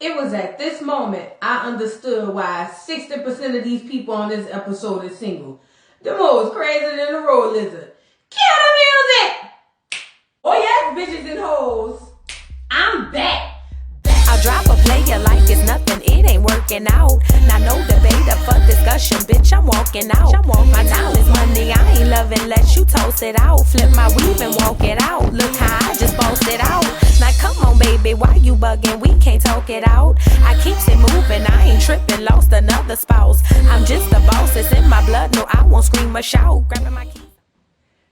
It was at this moment I understood why 60% of these people on this episode is single. The most crazy than the road lizard. Kill the music! Oh yes, bitches and hoes. I'm back. I drop a player like it's nothing, it ain't working out. Now no debate up for discussion, bitch, I'm walking out. My time is money, I ain't loving, let you toast it out. Flip my weave and walk it out, look how I just bossed it out. Now come on baby, why you bugging, we can't talk it out. I keeps it moving, I ain't tripping, lost another spouse. I'm just a boss, it's in my blood, no I won't scream or shout. Grabbing my keys.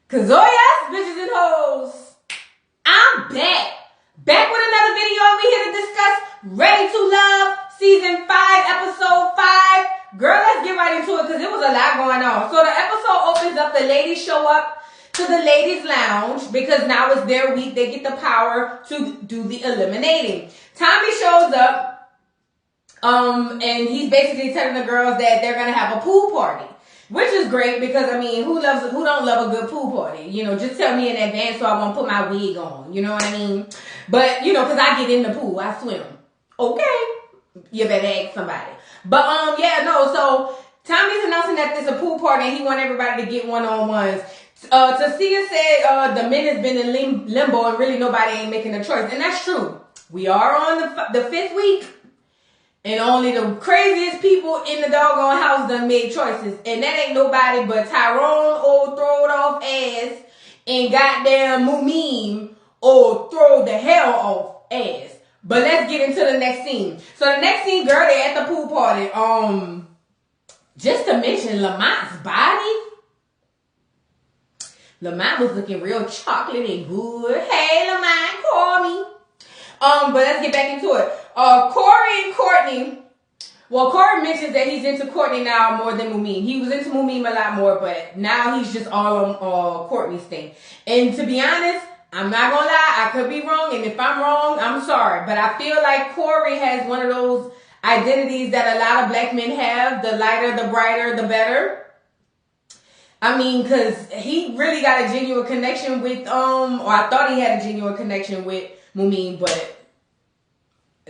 Cause oh yes, bitches and hoes, I'm back. Back with another video we here to discuss Ready to Love Season 5, Episode 5. Girl, let's get right into it because there was a lot going on. So the episode opens up, the ladies show up to the ladies' lounge because now it's their week. They get the power to do the eliminating. Tommy shows up and he's basically telling the girls that they're going to have a pool party. Which is great because, I mean, who don't love a good pool party? You know, just tell me in advance so I won't put my wig on. You know what I mean? But, you know, because I get in the pool. I swim. Okay. You better ask somebody. But, yeah, no. So, Tommy's announcing that there's a pool party and he wants everybody to get one-on-ones. Tasia said the men has been in limbo and really nobody ain't making a choice. And that's true. We are on the 5th week. And only the craziest people in the doggone house done made choices. And that ain't nobody but Tyrone, old throwed off ass, and goddamn Mumin, old throw the hell off ass. But let's get into the next scene. So the next scene, girl, they at the pool party. Just to mention Lamont's body. Lamont was looking real chocolate and good. Hey Lamont, call me. But let's get back into it. Corey and Courtney. Well, Corey mentions that he's into Courtney now more than Mumin. He was into Mumin a lot more, but now he's just all on Courtney's thing. And to be honest, I'm not gonna lie, I could be wrong, and if I'm wrong, I'm sorry. But I feel like Corey has one of those identities that a lot of black men have. The lighter, the brighter, the better. I mean, because he really got a genuine connection with, or I thought he had a genuine connection with Mumin, but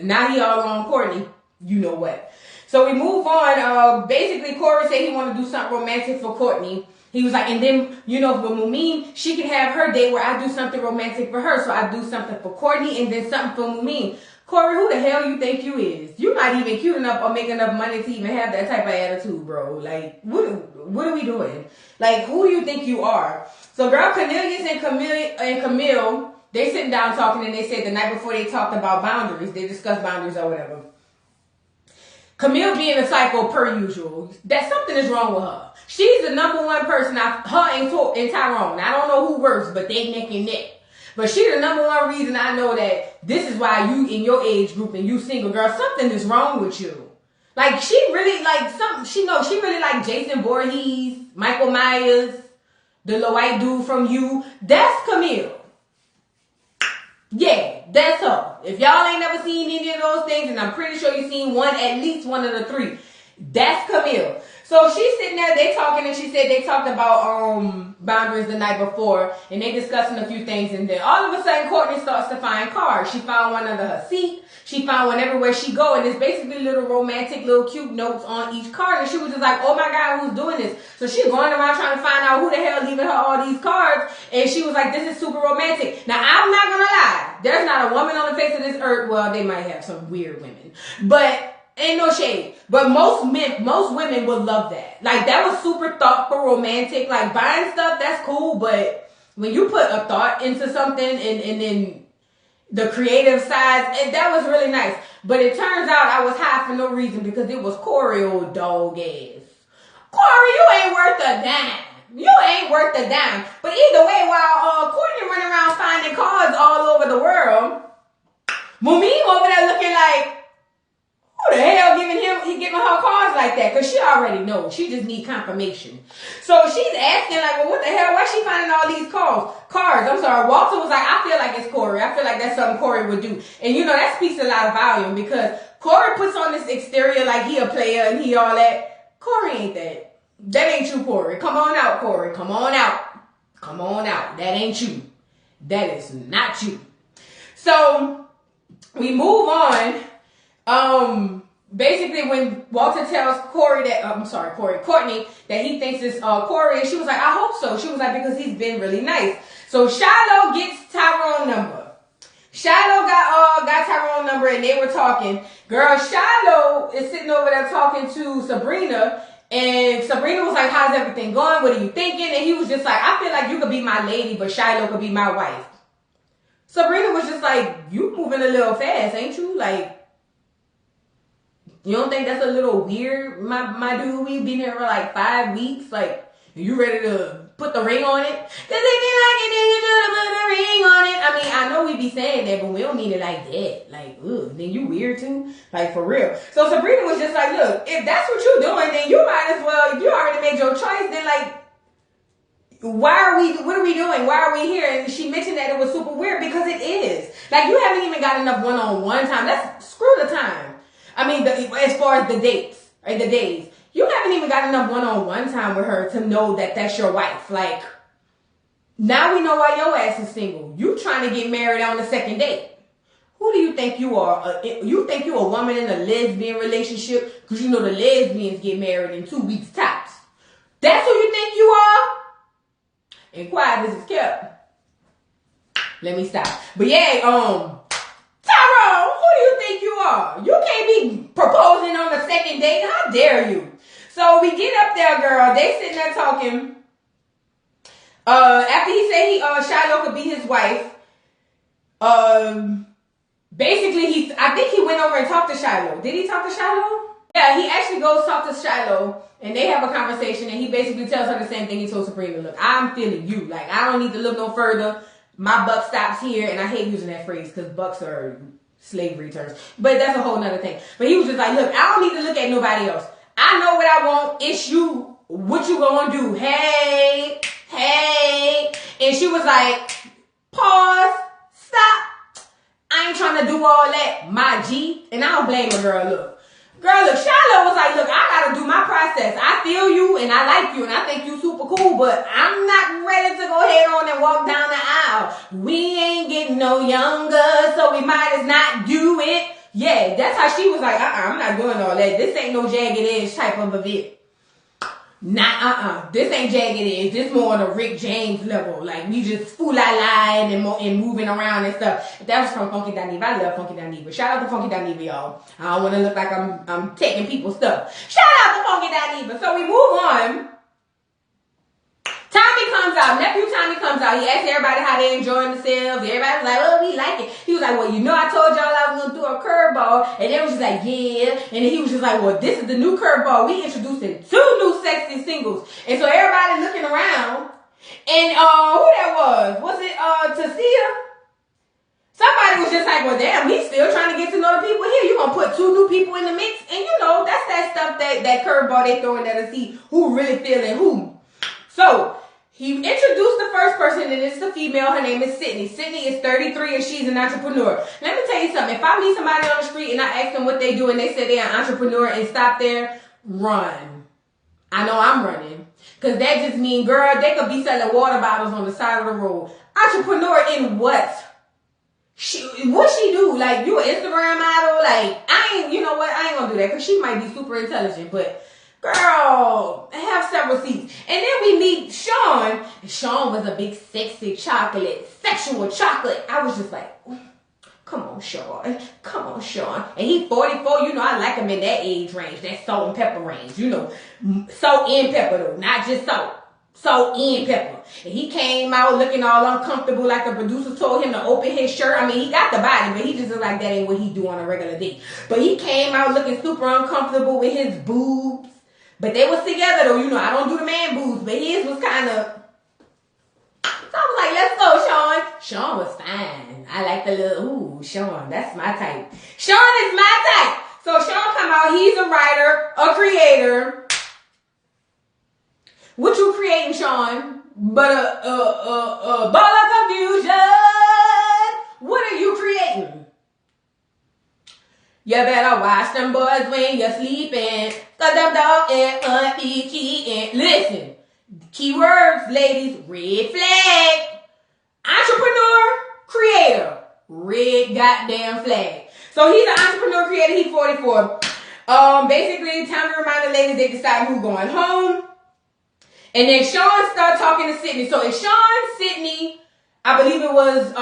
now he all on Courtney. You know what. So we move on. Basically, Corey said he wanted to do something romantic for Courtney. He was like, and then, you know, for Mumin, she can have her day where I do something romantic for her. So I do something for Courtney and then something for Mumin. Corey, who the hell you think you is? You're not even cute enough or make enough money to even have that type of attitude, bro. Like, what are we doing? Like, who do you think you are? So, girl, Cornelius and Camille, they sitting down talking and they said the night before they talked about boundaries. They discussed boundaries or whatever. Camille being a psycho per usual. That something is wrong with her. She's the number one person, her and Tyrone. I don't know who works, but they neck and neck. But she's the number one reason I know that this is why you in your age group and you single girl, something is wrong with you. Like she really like something, she really like Jason Voorhees, Michael Myers, the little white dude from You. That's Camille. Yeah, that's her. If y'all ain't never seen any of those things, and I'm pretty sure you've seen at least one of the three, that's Camille. So she's sitting there, they talking, and she said they talked about boundaries the night before, and they discussing a few things, and then all of a sudden Courtney starts to find cards. She found one under her seat. She found one everywhere she go, and it's basically little romantic, little cute notes on each card. And she was just like, oh my God, who's doing this? So she's going around trying to find out who the hell leaving her all these cards. And she was like, this is super romantic. Now, I'm not going to lie. There's not a woman on the face of this earth. Well, they might have some weird women. But ain't no shade. But most women would love that. Like, that was super thoughtful, romantic. Like, buying stuff, that's cool. But when you put a thought into something and then the creative side, that was really nice. But it turns out I was high for no reason because it was Corey, old dog ass. Corey, you ain't worth a dime. You ain't worth a dime. But either way, while Courtney running around finding cards all over the world, Mumin over there looking like, who the hell giving her cards like that? Because she already knows. She just need confirmation. So she's asking like, well, what the hell? Why she finding all these cards? I'm sorry. Walter was like, I feel like it's Corey. I feel like that's something Corey would do. And you know, that speaks a lot of volume because Corey puts on this exterior like he a player and he all that. Corey ain't that. That ain't you, Corey. Come on out, Corey. Come on out. Come on out. That ain't you. That is not you. So we move on. Basically when Walter tells Courtney that he thinks it's Corey, and she was like, I hope so. She was like, because he's been really nice. So Shiloh gets Tyrone's number. Shiloh got Tyrone's number, and they were talking. Girl, Shiloh is sitting over there talking to Sabrina, and Sabrina was like, how's everything going? What are you thinking? And he was just like, I feel like you could be my lady, but Shiloh could be my wife. Sabrina was just like, you moving a little fast, ain't you? Like, you don't think that's a little weird, my dude? We've been here for like 5 weeks. Like, you ready to put the ring on it? Cause if you like it, then you should put the ring on it. I mean, I know we be saying that, but we don't mean it like that. Like, ugh, then you weird too? Like, for real. So Sabrina was just like, look, if that's what you're doing, then you might as well, if you already made your choice, then like, what are we doing? Why are we here? And she mentioned that it was super weird because it is. Like, you haven't even got enough one-on-one time. Screw the time. I mean, as far as the dates, right, the days, you haven't even got enough one-on-one time with her to know that that's your wife. Like, now we know why your ass is single. You trying to get married on the second date. Who do you think you are? You think you a woman in a lesbian relationship? Because you know the lesbians get married in 2 weeks tops. That's who you think you are? And quiet as it's kept. Let me stop. But yeah, Tyrone, who do you think you are? You can't be proposing on the second date. How dare you? So we get up there, girl. They sitting there talking. After he said Shiloh could be his wife. Basically, I think he went over and talked to Shiloh. Did he talk to Shiloh? Yeah, he actually goes talk to Shiloh, and they have a conversation, and he basically tells her the same thing he told Sabrina. Look, I'm feeling you. Like, I don't need to look no further. My buck stops here, and I hate using that phrase because bucks are slavery terms. But that's a whole nother thing. But he was just like, look, I don't need to look at nobody else. I know what I want. It's you. What you gonna do? Hey. And she was like, pause, stop. I ain't trying to do all that, my G. And I don't blame her, girl. Look, Shiloh was like, look, I gotta do my process. I feel you and I like you and I think you super cool, but I'm not ready to go head on and walk down the aisle. We ain't getting no younger, so we might as not do it. Yeah, that's how she was like, I'm not doing all that. This ain't no jagged edge type of event. This ain't jagged edge. This more on a Rick James level. Like, we just fool-la-la and moving around and stuff. That was from Funky Dineva. I love Funky Dineva. Shout out to Funky Dineva, y'all. I don't want to look like I'm taking people's stuff. Shout out to Funky Dineva. So we move on. Tommy comes out. Nephew Tommy comes out. He asked everybody how they enjoying themselves. Everybody was like, oh, we like it. He was like, well, you know, I told y'all I was going to do a curveball. And they was just like, yeah. And then he was just like, well, this is the new curveball. We introducing 2 new sexy singles. And so everybody looking around. And who that was? Was it Tasia? Somebody was just like, well, damn, he's still trying to get to know the people here. You're going to put 2 new people in the mix. And, you know, that's that stuff, that curveball they throwing there to see who really feeling who. So, he introduced the first person, and it's the female. Her name is Sydney. Sydney is 33, and she's an entrepreneur. Let me tell you something. If I meet somebody on the street and I ask them what they do, and they say they're an entrepreneur and stop there, run. I know I'm running. Because that just means, girl, they could be selling water bottles on the side of the road. Entrepreneur in what? What she do? Like, you an Instagram model? Like, you know what? I ain't gonna do that, because she might be super intelligent, but girl, have several seats. And then we meet Sean. And Sean was a big sexy sexual chocolate. I was just like, come on, Sean. Come on, Sean. And he 44. You know, I like him in that age range, that salt and pepper range. You know, salt and pepper though, not just salt. Salt and pepper. And he came out looking all uncomfortable, like the producer told him to open his shirt. I mean, he got the body, but he just looked like that ain't what he do on a regular day. But he came out looking super uncomfortable with his boobs. But they was together though, you know, I don't do the man boobs, but his was kind of, so I was like, let's go, Sean. Sean was fine. I like the little, ooh, Sean, that's my type. Sean is my type. So Sean come out, he's a writer, a creator. What you creating, Sean? But a ball of confusion. What are you creating? You better watch them boys when you're sleeping. Cause them dog and be cheating. Listen, keywords, ladies, red flag. Entrepreneur, creator, red goddamn flag. So he's an entrepreneur creator. He's 44. Basically, time to remind the ladies they decide who's going home. And then Sean started talking to Sydney. So it's Sean, Sydney, I believe it was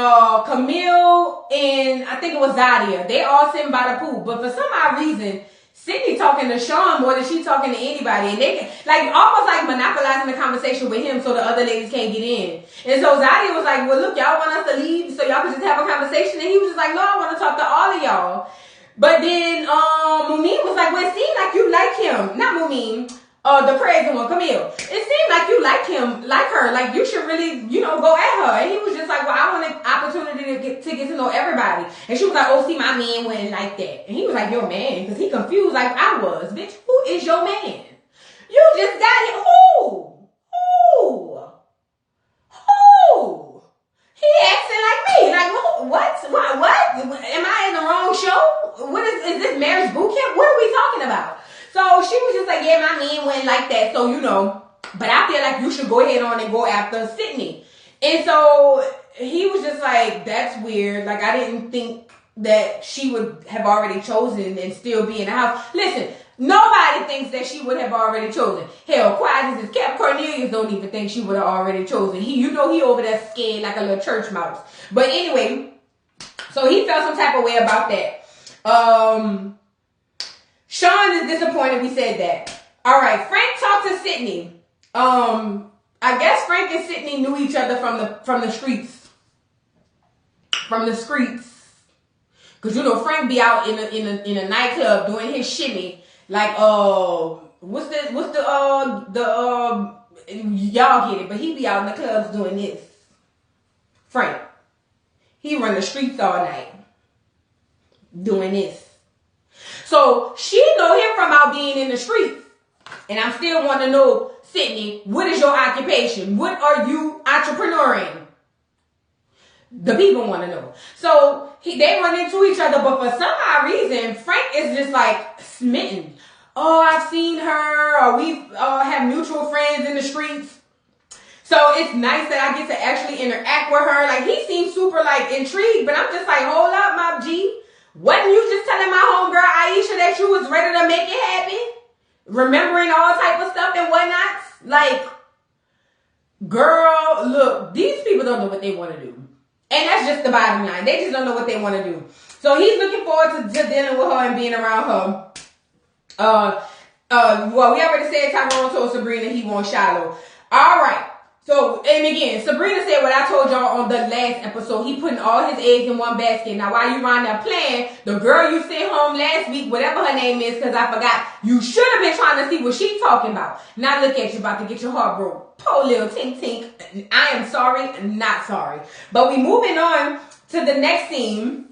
Camille, and I think it was Zadia. They all sitting by the pool. But for some odd reason, Sydney talking to Sean more than she talking to anybody. And they like almost like monopolizing the conversation with him so the other ladies can't get in. And so Zadia was like, well, look, y'all want us to leave so y'all can just have a conversation? And he was just like, no, I want to talk to all of y'all. But then Mumin was like, well, it seemed like you like him. Not Mumin. The crazy one, Camille. It seemed like you like him, like her. Like you should really, go at her. And he was just like, well, I want an opportunity to get to know everybody. And she was like, oh, see, my man wasn't like that. And he was like, your man? Because he confused like I was. Bitch, who is your man? You just got him. Who? He acting like me. Like, what? Am I in the wrong show? What is this marriage boot camp? What are we talking about? So she was just like, yeah, my man went like that. So, but I feel like you should go ahead on and go after Sydney. And so he was just like, that's weird. Like, I didn't think that she would have already chosen and still be in the house. Listen, nobody thinks that she would have already chosen. Hell, quiet as it's kept, Cornelius don't even think she would have already chosen. He over there scared like a little church mouse. But anyway, so he felt some type of way about that. Sean is disappointed we said that. All right, Frank talked to Sydney. I guess Frank and Sydney knew each other from the streets. From the streets. Cause Frank be out in a nightclub doing his shimmy. Like what's the y'all get it, but he be out in the clubs doing this. Frank. He run the streets all night. Doing this. So she know him from out being in the streets. And I still want to know, Sydney, what is your occupation? What are you entrepreneuring? The people want to know. So they run into each other, but for some odd reason, Frank is just like smitten. Oh, I've seen her, or we have mutual friends in the streets. So it's nice that I get to actually interact with her. Like, he seems super like intrigued, but I'm just like, hold up, my G. Wasn't you just telling my homegirl Aisha that you was ready to make it happen? Remembering all type of stuff and whatnot? Like, girl, look, these people don't know what they want to do. And that's just the bottom line. They just don't know what they want to do. So he's looking forward to dealing with her and being around her. Well, we already said Tyrone told Sabrina he wants Shiloh. All right. So, and again, Sabrina said what I told y'all on the last episode. He putting all his eggs in one basket. Now, while you around there playing, the girl you sent home last week, whatever her name is, because I forgot, you should have been trying to see what she talking about. Now look at you, about to get your heart broke. Poor little tink tink. I am sorry, not sorry. But we moving on to the next scene.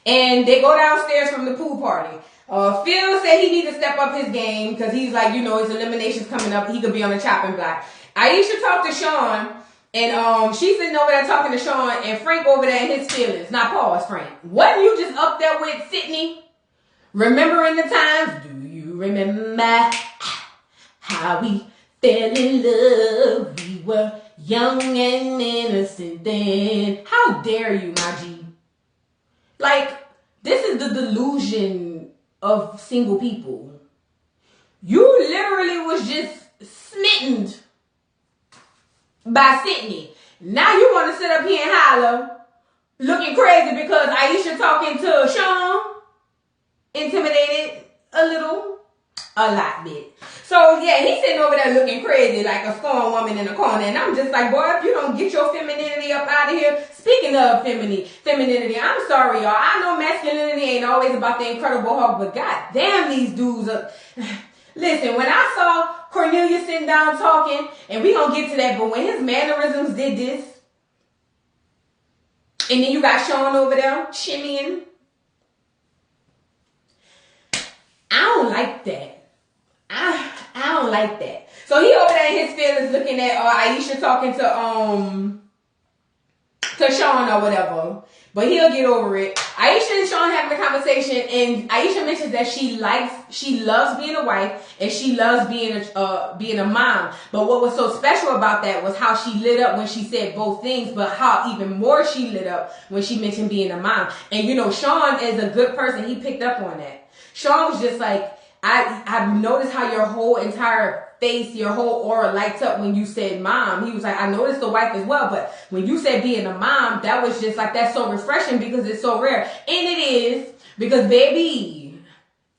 And they go downstairs from the pool party. Phil said he needs to step up his game because he's like, his elimination's coming up. He could be on the chopping block. Aisha talked to Sean, and she's sitting over there talking to Sean, and Frank over there in his feelings. Now pause, Frank. Wasn't you just up there with Sydney? Remembering the times? Do you remember how we fell in love? We were young and innocent then. How dare you, my G? Like, this is the delusion of single people. You literally was just smitten by Sydney. Now you want to sit up here and holler, looking crazy because Aisha talking to Sean, intimidated a lot bit. So yeah, he's sitting over there looking crazy like a scorned woman in a corner. And I'm just like, boy, if you don't get your femininity up out of here. Speaking of femininity, I'm sorry, y'all. I know masculinity ain't always about the Incredible Hulk, but goddamn, these dudes are... Listen, when I saw Cornelius sitting down talking, and we gonna get to that, but when his mannerisms did this, and then you got Sean over there shimmying, I don't like that. I don't like that. So he over there in his feelings looking at Aisha talking to Sean or whatever. But he'll get over it. Aisha and Sean having a conversation, and Aisha mentions that she loves being a wife, and she loves being a mom. But what was so special about that was how she lit up when she said both things, but how even more she lit up when she mentioned being a mom. And Sean is a good person. He picked up on that. Sean was just like, I've noticed how your whole entire face, your whole aura lights up when you said mom. He was like, I noticed the wife as well, but when you said being a mom, that was just like, that's so refreshing because it's so rare. And it is, because baby,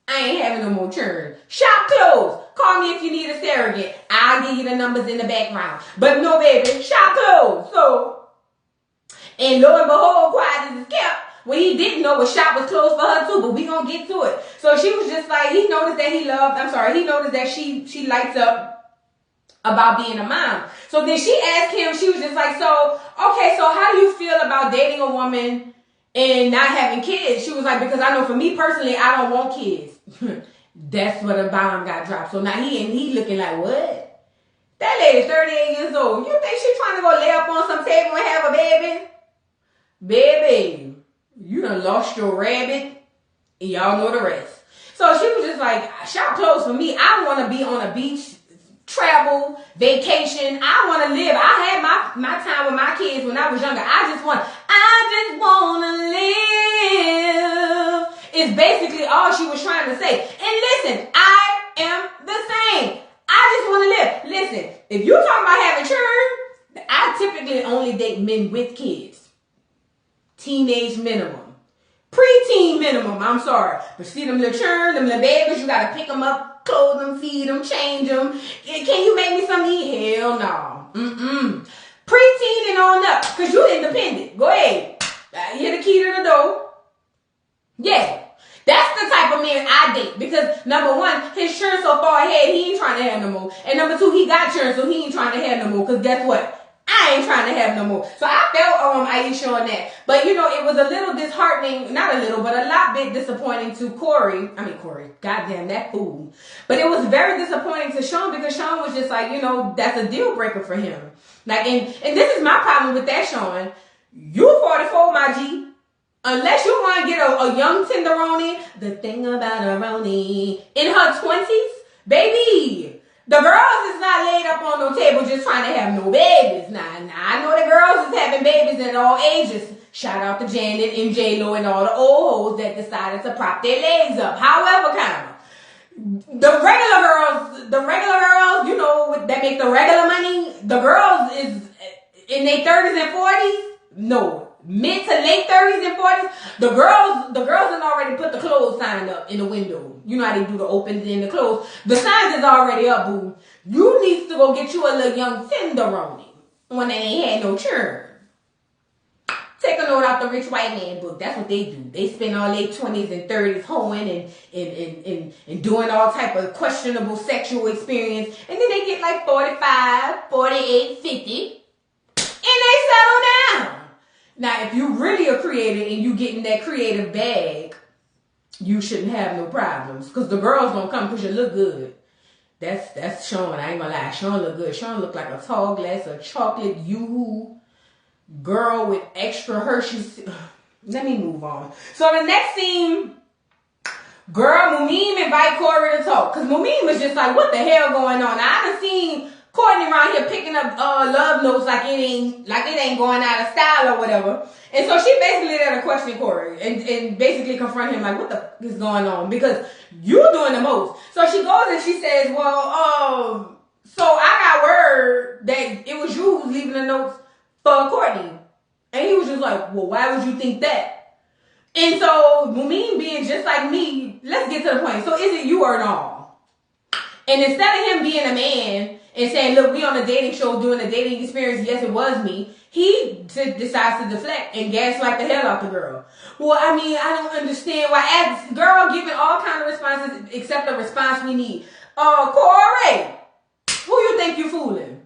I ain't having no more churn. Shop closed. Call me if you need a surrogate. I'll give you the numbers in the background. But no, baby, shop closed. So, and lo and behold, quiet as it's kept. What he didn't know was shop was closed for her too, but we gonna get to it. So she was just like, he noticed that he noticed that she lights up about being a mom. So then she asked him, she was just like, so how do you feel about dating a woman and not having kids? She was like, because I know for me personally, I don't want kids. That's what a bomb got dropped. So now he looking like, what? That lady 38 years old. You think she trying to go lay up on some table and have a baby? Baby, you done lost your rabbit, and y'all know the rest. So she was just like, shop closed for me. I want to be on a beach, travel, vacation. I want to live. I had my time with my kids when I was younger. I just want to live. It's basically all she was trying to say. And listen, I am the same. I just want to live. Listen, if you talking about having children, I typically only date men with kids. Teenage minimum. Preteen minimum, I'm sorry. But see them little churn, them little babies, you gotta pick them up, clothe them, feed them, change them. Can you make me something to eat? Hell no. Preteen and on up, because you independent. Go ahead. Here's the key to the door. Yeah. That's the type of man I date. Because number one, his churn so far ahead, he ain't trying to have no more. And number two, he got churn, so he ain't trying to have no more. Because guess what? I ain't trying to have no more. So I felt Aisha on that. But it was a little disheartening, not a little, but a lot bit disappointing to Corey. Goddamn, that fool. But it was very disappointing to Sean because Sean was just like, that's a deal breaker for him. Like, and this is my problem with that, Sean. You 44, my G. Unless you want to get a young tenderoni, the thing about a Roni in her 20s, baby. The girls is not laid up on no table just trying to have no babies. Now, I know the girls is having babies at all ages. Shout out to Janet and J-Lo and all the old hoes that decided to prop their legs up. However, the regular girls, that make the regular money, the girls is in their 30s and 40s. No. Mid to late 30s and 40s, the girls have already put the clothes sign up in the window. You know how they do the opens and the close. The signs is already up, boo. You need to go get you a little young tenderoni when they ain't had no churn. Take a note out the Rich White Man book. That's what they do. They spend all their 20s and 30s hoeing and doing all type of questionable sexual experience. And then they get like 45, 48, 50. And they settle down. Now, if you really are creative and you get in that creative bag, you shouldn't have no problems. Because the girls don't come because you look good. That's Sean. I ain't gonna lie. Sean look good. Sean look like a tall glass of chocolate yoo-hoo girl with extra Hershey's. Let me move on. So the next scene, girl, Mumin invite Corey to talk. Because Mumin was just like, what the hell going on? Now, I done seen Courtney around here picking up love notes like it ain't going out of style or whatever. And so she basically there to question Corey and basically confront him like, what the f*** is going on? Because you're doing the most. So she goes and she says, well, so I got word that it was you who's leaving the notes for Courtney. And he was just like, well, why would you think that? And so Mumin being just like me, let's get to the point. So is it you or no? And instead of him being a man and saying, look, we on a dating show doing a dating experience. Yes, it was me. He decides to deflect and gaslight the hell out the girl. Well, I don't understand why. Girl giving all kind of responses except the response we need. Corey, who you think you fooling?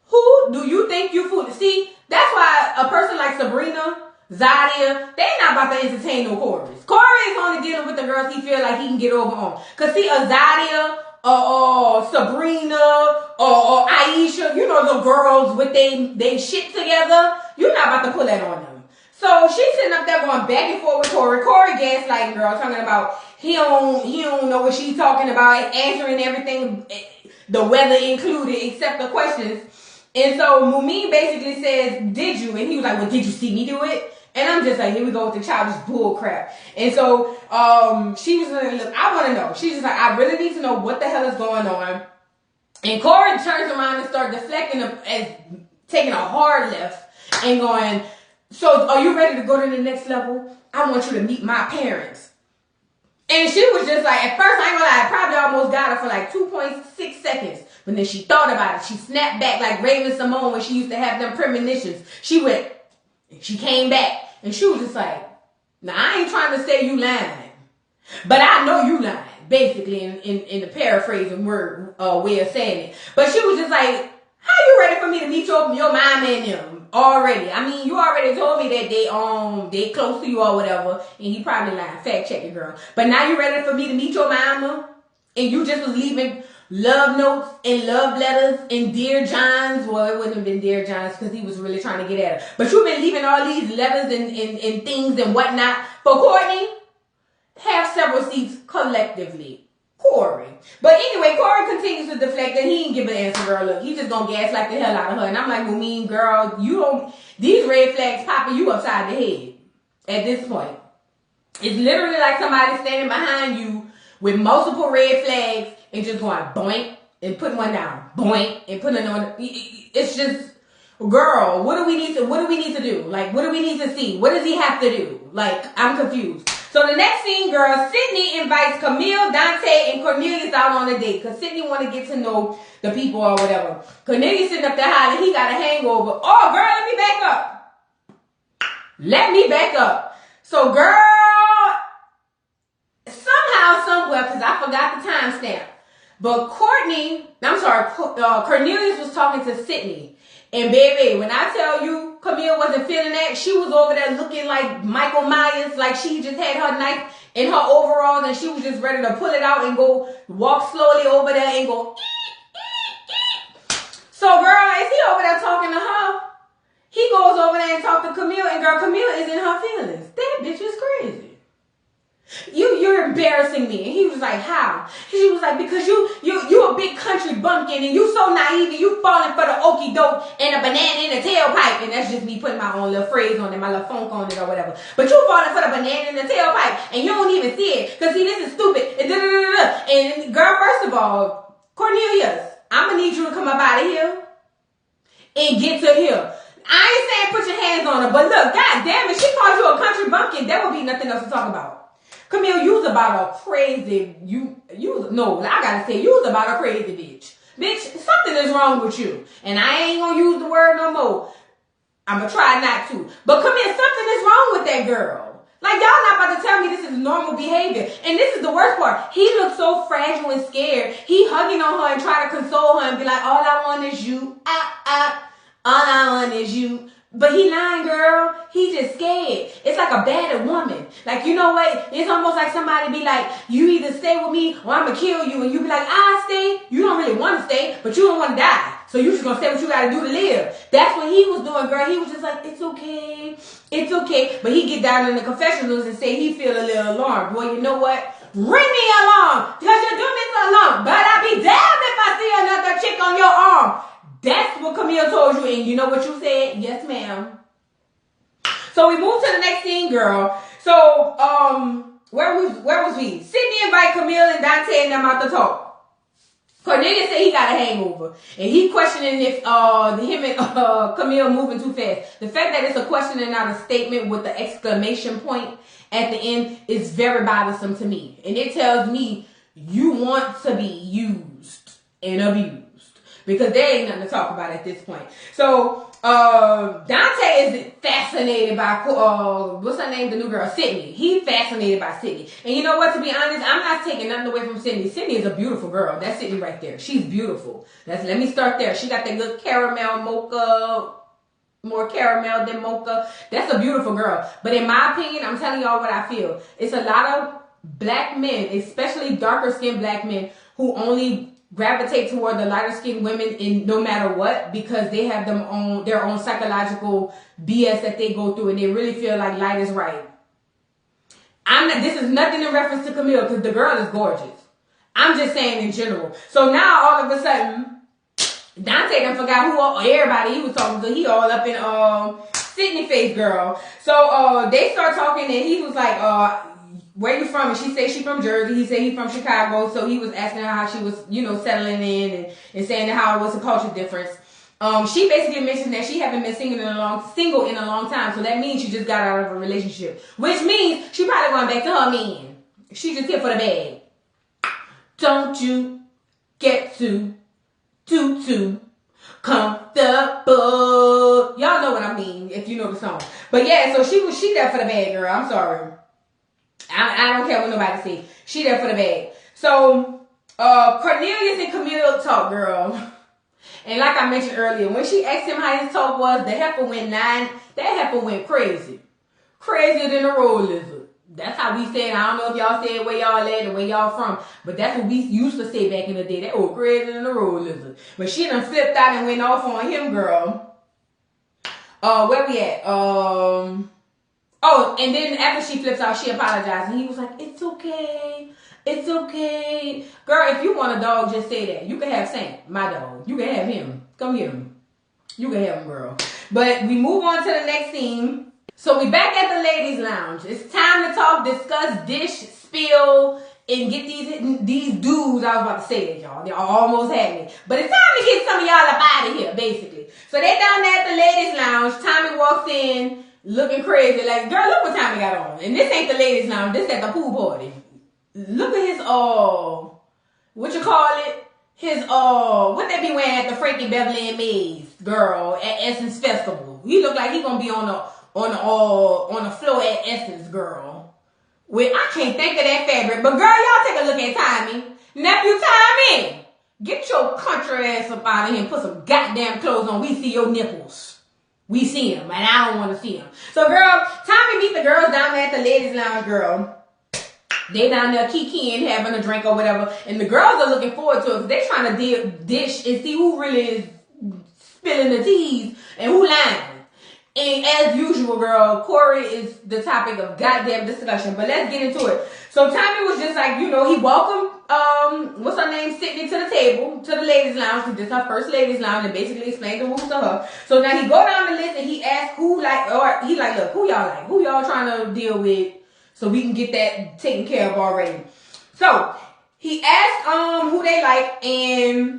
Who do you think you fooling? See, that's why a person like Sabrina, Zadia, they not about to entertain no Corey's. Corey is only dealing with the girls he feel like he can get over on. Because see, a Zadia, Sabrina, or Aisha, the girls with they shit together, You're not about to pull that on them. So she's sitting up there going back and forth with Corey. Corey gaslighting girl, talking about he don't know what she's talking about, answering everything, the weather included, except the questions. And so Mumin basically says, did you? And he was like, well, did you see me do it? And I'm just like, here we go with the childish bull crap. And so she was like, look, I want to know. She's just like, I really need to know what the hell is going on. And Corey turns around and starts deflecting and taking a hard left and going, so are you ready to go to the next level? I want you to meet my parents. And she was just like, at first, I ain't gonna lie, I probably almost got her for like 2.6 seconds. But then she thought about it. She snapped back like Raven Simone when she used to have them premonitions. She went, she came back. And she was just like, now I ain't trying to say you lying. But I know you lying. Basically, in the paraphrasing word way of saying it. But she was just like, how you ready for me to meet your mama and them already? I mean, you already told me that they close to you or whatever. And he probably lying. Fact check it, girl. But now you ready for me to meet your mama? And you just was leaving love notes and love letters and Dear Johns. Well, it wouldn't have been Dear Johns because he was really trying to get at her. But you've been leaving all these letters and things and whatnot for Courtney. Have several seats collectively. Corey. But anyway, Corey continues to deflect and he didn't give an answer, girl. Look, he just gonna gaslight the hell out of her. And I'm like, well, mean girl, you don't, these red flags popping you upside the head at this point. It's literally like somebody standing behind you with multiple red flags and just going boink and putting one down, boink and putting another on. It's just, girl, what do we need to do? Like, what do we need to see? What does he have to do? Like, I'm confused. So the next scene, girl, Sydney invites Camille, Dante, and Cornelius out on a date because Sydney want to get to know the people or whatever. Cornelius sitting up there hollering, he got a hangover. Oh, girl, let me back up. So, girl, somehow, somewhere, because I forgot the timestamp, but Cornelius was talking to Sydney. And baby, when I tell you Camille wasn't feeling that, she was over there looking like Michael Myers, like she just had her knife in her overalls and she was just ready to pull it out and go walk slowly over there and go. So girl, is he over there talking to her? He goes over there and talks to Camille, and girl, Camille is in her feelings. That bitch is crazy. You're embarrassing me. And he was like, how? She was like, because you a big country bumpkin and you so naive and you falling for the okie doke and a banana in the tailpipe. And that's just me putting my own little phrase on it, my little funk on it or whatever. But you falling for the banana in the tailpipe and you don't even see it. Because see, this is stupid. And girl, first of all, Cornelius, I'm going to need you to come up out of here and get to here. I ain't saying put your hands on her, but look, god damn it, she called you a country bumpkin. There would be nothing else to talk about. Camille, you's about a crazy, I gotta say, you's about a crazy bitch. Bitch, something is wrong with you. And I ain't gonna use the word no more. I'm gonna try not to. But Camille, something is wrong with that girl. Like, y'all not about to tell me this is normal behavior. And this is the worst part. He looks so fragile and scared. He hugging on her and trying to console her and be like, all I want is you. All I want is you. But he lying, girl. He just scared. It's like a battered woman. Like, you know what? It's almost like somebody be like, you either stay with me or I'm going to kill you. And you be like, I'll stay. You don't really want to stay, but you don't want to die. So you just going to say what you got to do to live. That's what he was doing, girl. He was just like, it's okay. It's okay. But he get down in the confessionals and say he feel a little alarmed. Well, you know what? Ring me alarm. Because you do me so long. But I'll be damned if I see another chick on your arm. That's what Camille told you, and you know what you said? Yes, ma'am. So we moved to the next scene, girl. So, where was we? Sydney invited Camille and Dante and them out to talk. Cornelius said he got a hangover, and he questioning if him and Camille moving too fast. The fact that it's a question and not a statement with the exclamation point at the end is very bothersome to me, and it tells me you want to be used and abused. Because there ain't nothing to talk about at this point. So, Dante is fascinated by, what's her name? The new girl, Sydney. He's fascinated by Sydney. And you know what? To be honest, I'm not taking nothing away from Sydney. Sydney is a beautiful girl. That's Sydney right there. She's beautiful. Let me start there. She got that good caramel mocha, more caramel than mocha. That's a beautiful girl. But in my opinion, I'm telling y'all what I feel. It's a lot of black men, especially darker skinned black men, who only gravitate toward the lighter skinned women in no matter what, because they have their own psychological BS that they go through, and they really feel like light is right. This is nothing in reference to Camille, because the girl is gorgeous. I'm just saying in general. So now all of a sudden, Dante done forgot who everybody he was talking to. He all up in Sydney face girl. So they start talking, and he was like, where you from? And she said she from Jersey. He said he from Chicago. So he was asking her how she was, settling in and saying how it was a culture difference. She basically mentioned that she haven't been single in a long time. So that means she just got out of a relationship, which means she probably going back to her man. She just here for the bag. Don't you get too comfortable. Y'all know what I mean if you know the song. But yeah, so she there for the bag, girl. I'm sorry. I don't care what nobody say. She there for the bag. So Cornelius and Camille talk, girl. And like I mentioned earlier, when she asked him how his talk was, the heifer went 9. That heifer went crazy. Crazier than a road lizard. That's how we said. I don't know if y'all said where y'all at or where y'all from, but that's what we used to say back in the day. That was crazier than a road lizard. But she done flipped out and went off on him, girl. Where we at? Oh, and then after she flips out, she apologized. And he was like, it's okay. It's okay. Girl, if you want a dog, just say that. You can have Saint, my dog. You can have him. Come get him. You can have him, girl. But we move on to the next scene. So we back at the ladies' lounge. It's time to talk, discuss, dish, spill, and get these dudes. I was about to say that, y'all. They almost had me. But it's time to get some of y'all up out of here, basically. So they down there at the ladies' lounge. Tommy walks in looking crazy. Like, girl, look what Tommy got on. And this ain't the ladies' lounge. This at the pool party. Look at his, what you call it? His, what they be wearing at the Frankie Beverly and Mays, girl, at Essence Festival. He look like he gonna be on the floor at Essence, girl. Well, I can't think of that fabric, but girl, y'all take a look at Tommy. Nephew Tommy, get your country ass up out of here and put some goddamn clothes on. We see your nipples. We see them, and I don't want to see them. So, girl, Tommy meet the girls down there at the ladies' lounge, girl. They down there kikiing, having a drink or whatever, and the girls are looking forward to it because they trying to dish and see who really is spilling the teas and who lying. And as usual, girl, Corey is the topic of goddamn discussion. But let's get into it. So Tommy was just like, he welcomed, what's her name, Sydney to the table, to the ladies' lounge. This is her first ladies' lounge, and basically explained the rules to her. So now he go down the list and he asked who look, who y'all like? Who y'all trying to deal with so we can get that taken care of already? So he asked who they like, and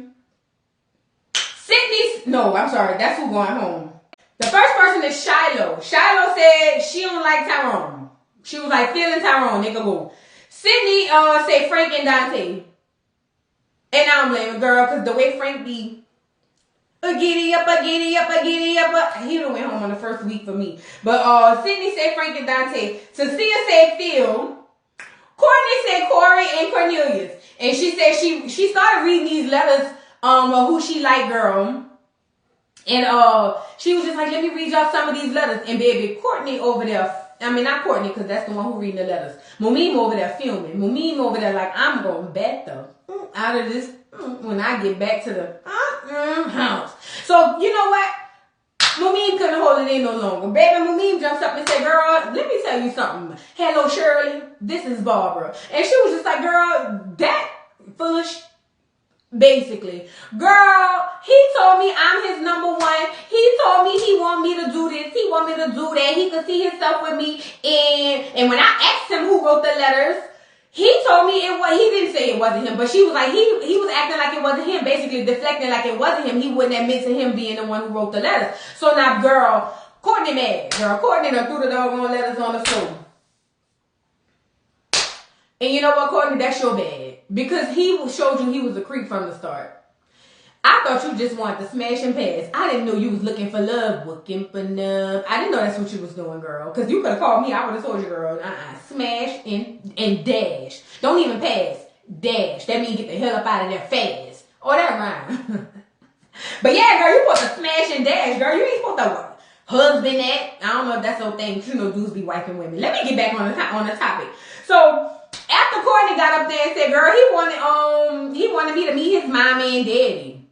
that's who going home. The first person is Shiloh. Shiloh said she don't like Tyrone. She was like, feeling Tyrone, nigga go. Sydney say Frank and Dante. And I don't blame a girl, because the way Frank be a giddy up. He done went home on the first week for me. But Sydney say Frank and Dante. Cecilia say Phil. Courtney said Corey and Cornelius. And she said she started reading these letters of who she like, girl. And she was just like, let me read y'all some of these letters. And baby, Courtney over there, not Courtney, because that's the one who reading the letters. Mumim over there filming. Mumim over there like, I'm going to bet the out of this when I get back to the house. So, you know what? Mumim couldn't hold it in no longer. Baby, Mumim jumps up and said, girl, let me tell you something. Hello, Shirley. This is Barbara. And she was just like, girl, that foolish. Basically, girl, he told me I'm his number one. He told me he want me to do this. He want me to do that. He could see himself with me. And when I asked him who wrote the letters, he told me he didn't say it wasn't him, but she was like, he was acting like it wasn't him, basically deflecting like it wasn't him. He wouldn't admit to him being the one who wrote the letters. So now, girl, Courtney mad. Girl, Courtney done threw the doggone letters on the floor. And you know what, Courtney? That's your bad. Because he showed you he was a creep from the start. I thought you just wanted to smash and pass. I didn't know you was looking for love. Looking for love. I didn't know that's what you was doing, girl. Because you could have called me. I would have told you, girl. Smash and dash. Don't even pass. Dash. That means get the hell up out of there fast. Oh, that rhyme. But yeah, girl, you supposed to smash and dash, girl. You ain't supposed to husband that. I don't know if that's the thing. You know, dudes be wiping women. Let me get back on the topic. So, after after Courtney got up there and said, girl, he wanted me to meet his mommy and daddy.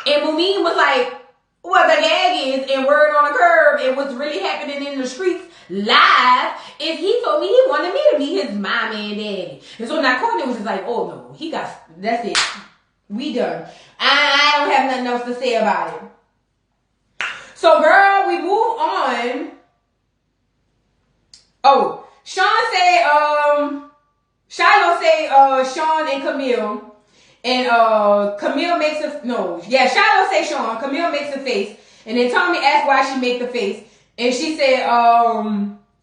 And Mumin was like, well, the gag is, and word on the curb, and what's really happening in the streets live is he told me he wanted me to meet his mommy and daddy. And so now Courtney was just like, oh no, that's it. We done. I don't have nothing else to say about it. So girl, we move on. Oh, Shiloh say Sean and Camille. And Camille makes Shiloh say Sean. Camille makes a face. And then Tommy asked why she make the face. And she said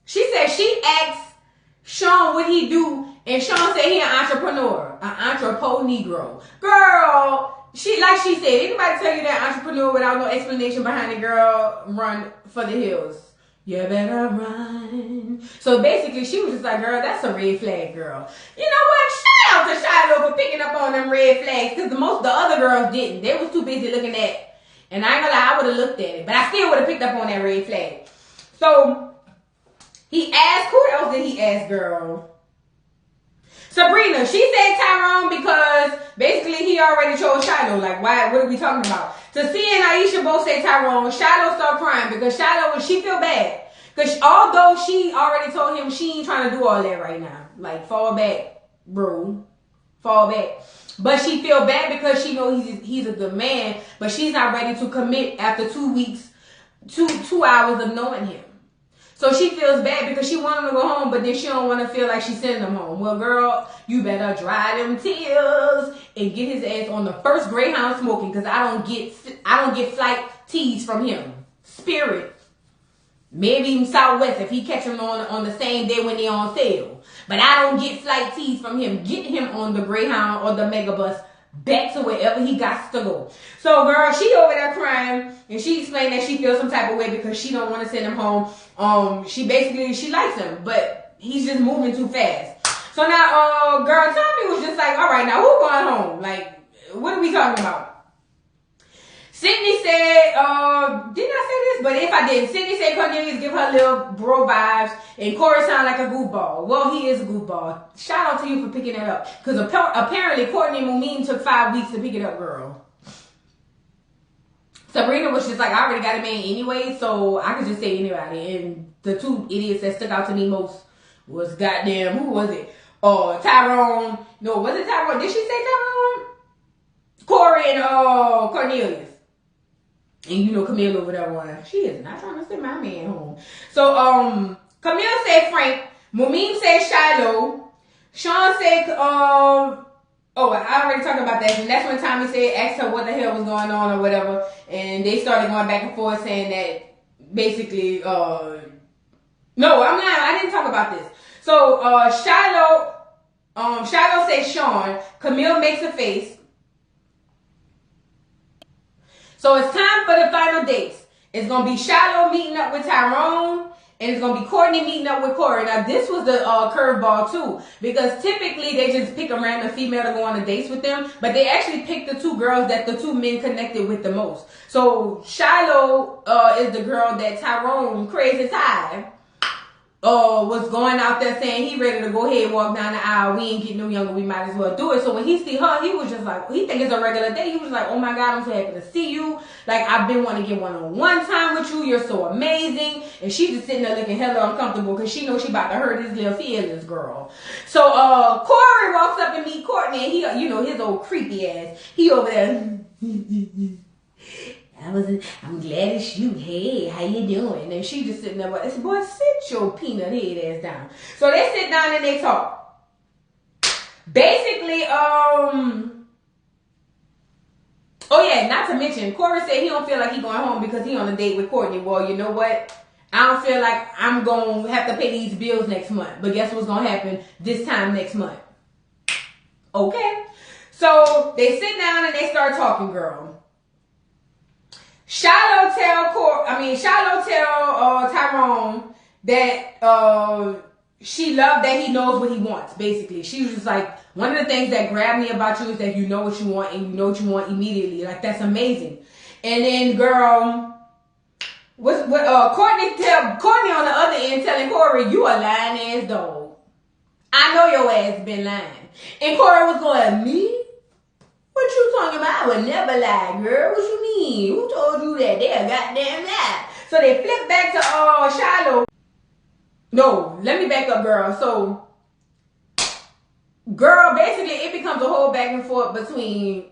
she asked Sean what he do. And Sean said he an entrepreneur. An entrepreneur Negro. Girl, she said, anybody tell you that entrepreneur without no explanation behind it, girl, run for the hills. You better run. So basically, she was just like, girl, that's a red flag, girl. You know what? Shout out to Shiloh for picking up on them red flags, because the other girls didn't. They was too busy looking at, and I ain't gonna lie, I would have looked at it, but I still would have picked up on that red flag. So he asked, who else did he ask, girl? Sabrina. She said Tyrone because basically he already chose Shiloh. Like, why? What are we talking about? Tasia and Aisha both say Tyrone. Shiloh started crying because she feel bad. Because although she already told him she ain't trying to do all that right now. Like, fall back, bro. Fall back. But she feel bad because she know he's a good man. But she's not ready to commit after 2 weeks, 2 hours of knowing him. So she feels bad because she want him to go home, but then she don't want to feel like she's sending him home. Well, girl, you better dry them tears and get his ass on the first Greyhound smoking, because I don't get flight teas from him. Spirit. Maybe even Southwest if he catch them on the same day when they're on sale. But I don't get flight teas from him. Get him on the Greyhound or the Megabus back to wherever he got to go. So, girl, she over there crying, and she explained that she feels some type of way because she don't want to send him home. She likes him, but he's just moving too fast. So now, girl, Tommy was just like, all right, now who going home? Like, what are we talking about? Sydney said, didn't I say this? But if I didn't, Sydney said Cornelius give her little bro vibes, and Corey sound like a goofball. Well, he is a goofball. Shout out to you for picking that up. Because apparently Courtney and Mumin took 5 weeks to pick it up, girl. Sabrina was just like, I already got a man anyway, so I could just say anybody. And the two idiots that stuck out to me most was goddamn, who was it? Tyrone. No, was it Tyrone? Did she say Tyrone? Corey and Cornelius. And you know Camille over there one. She is not trying to send my man home. So Camille said Frank. Mumin said Shiloh. Sean said I already talked about that. And that's when Tommy asked her what the hell was going on or whatever. And they started going back and forth saying that basically no, I didn't talk about this. So Shiloh said Sean. Camille makes a face. So it's time for the final dates. It's going to be Shiloh meeting up with Tyrone, and it's going to be Courtney meeting up with Corey. Now, this was the curveball, too, because typically they just pick a random female to go on the dates with them, but they actually picked the two girls that the two men connected with the most. So Shiloh is the girl that Tyrone, crazy Ty, was going out there saying he ready to go ahead and walk down the aisle. We ain't getting no younger. We might as well do it. So when he see her, he was just like, he think it's a regular day. He was like, oh my God, I'm so happy to see you. Like, I've been wanting to get one-on-one time with you. You're so amazing. And she just sitting there looking hella uncomfortable because she knows she about to hurt his little feelings, girl. So Corey walks up and meet Courtney, and he, you know, his old creepy ass. He over there. I'm glad it's you. Hey, how you doing? And she just sitting there. I said, boy, sit your peanut head ass down. So they sit down and they talk. Basically, oh yeah, not to mention, Corey said he don't feel like he going home because he on a date with Courtney. Well, you know what? I don't feel like I'm going to have to pay these bills next month. But guess what's going to happen this time next month? Okay. So they sit down and they start talking, girl. Shiloh tell Tyrone that she loved that he knows what he wants, basically. She was just like, one of the things that grabbed me about you is that you know what you want and you know what you want immediately. Like, that's amazing. And then, girl, Courtney on the other end telling Corey, you a lying ass dog. I know your ass been lying. And Corey was going, me? What you talking about? I would never lie, girl. What you mean? Who told you that? They a goddamn lie. So they flip back to Shiloh. No, let me back up, girl. So, girl, basically it becomes a whole back and forth between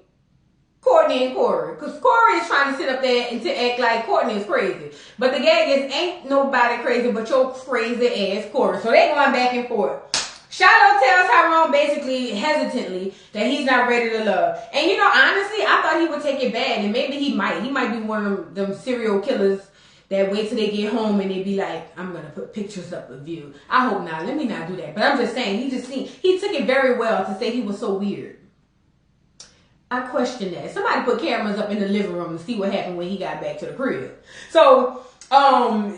Courtney and Corey. Because Corey is trying to sit up there and to act like Courtney is crazy. But the gag is, ain't nobody crazy but your crazy ass Corey. So they going back and forth. Shiloh tells Tyrone basically hesitantly that he's not ready to love. And you know, honestly, I thought he would take it bad. And maybe he might. He might be one of them serial killers that wait till they get home and they be like, I'm going to put pictures up of you. I hope not. Let me not do that. But I'm just saying, he took it very well to say he was so weird. I question that. Somebody put cameras up in the living room to see what happened when he got back to the crib. So,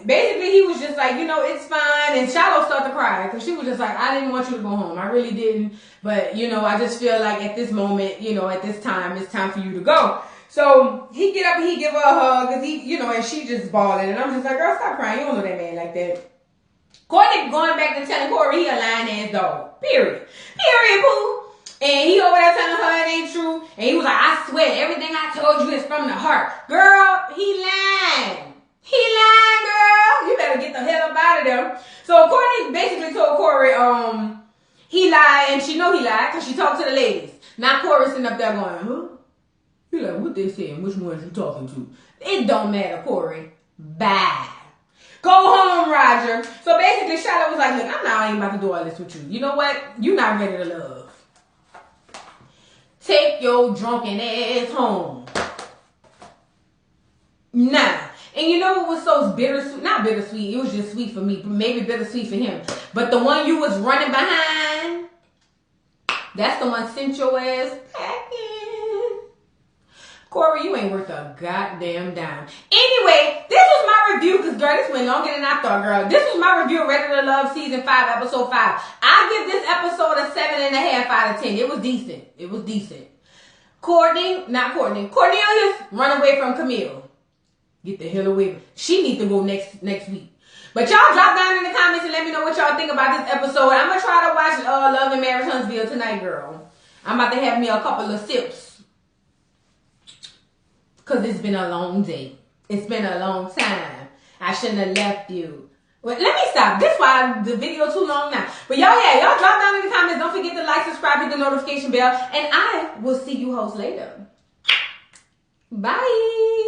basically he was just like, you know, it's fine. And Shiloh started to cry because she was just like, I didn't want you to go home. I really didn't. But, you know, I just feel like at this moment, you know, at this time, it's time for you to go. So he get up and he give her a hug because he, you know, and she just bawling. And I'm just like, girl, stop crying. You don't know that man like that. Courtney going back to telling Corey he a lying ass dog. Period. Period, boo. And he over there telling her it ain't true. And he was like, I swear, everything I told you is from the heart. Girl, he lying. He lying, girl. You better get the hell up out of there. So Courtney basically told Corey, he lied, and she know he lied because she talked to the ladies. Now Corey sitting up there going, huh? You like, what they saying? Which ones you talking to? It don't matter, Corey. Bye. Go home, Roger. So basically, Shiloh was like, look, I ain't about to do all this with you. You know what? You not ready to love. Take your drunken ass home. Nah. And you know what was so bittersweet? Not bittersweet. It was just sweet for me. Maybe bittersweet for him. But the one you was running behind, that's the one sent your ass packing. Corey, you ain't worth a goddamn dime. Anyway, this was my review, because, girl, this went longer than I thought, girl. This was my review of Ready to Love Season 5, Episode 5. I give this episode a 7.5 out of 10. It was decent. It was decent. Cornelius run away from Camille. Get the hell away. She needs to go next week. But y'all drop down in the comments and let me know what y'all think about this episode. I'm going to try to watch Love and Marriage Huntsville tonight, girl. I'm about to have me a couple of sips. Because it's been a long day. It's been a long time. I shouldn't have left you. Well, let me stop. This is why the video too long now. But y'all drop down in the comments. Don't forget to like, subscribe, hit the notification bell. And I will see you hoes later. Bye.